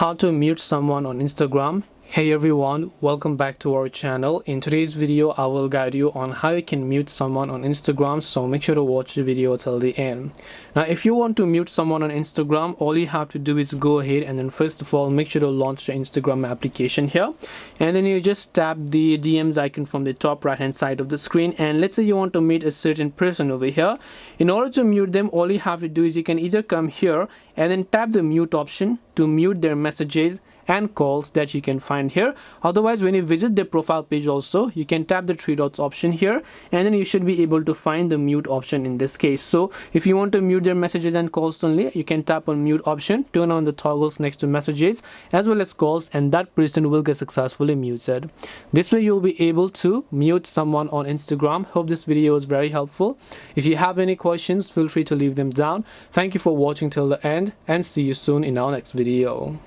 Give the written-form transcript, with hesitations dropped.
How to mute someone on Instagram. Hey everyone, welcome back to our channel. In today's video I will guide you on how you can mute someone on Instagram, so make sure to watch the video till the end. Now if you want to mute someone on Instagram, all you have to do is go ahead and then first of all make sure to launch the Instagram application here, and then you just tap the DMs icon from the top right hand side of the screen, and let's say you want to meet a certain person over here. In order to mute them, all you have to do is you can either come here and then tap the mute option to mute their messages and calls that you can find here. Otherwise, when you visit their profile page also, you can tap the three dots option here, and then you should be able to find the mute option in this case. So if you want to mute their messages and calls only, you can tap on mute option, turn on the toggles next to messages as well as calls, and that person will get successfully muted. This way you'll be able to mute someone on Instagram. Hope this video was very helpful. If you have any questions, feel free to leave them down. Thank you for watching till the end, and see you soon in our next video.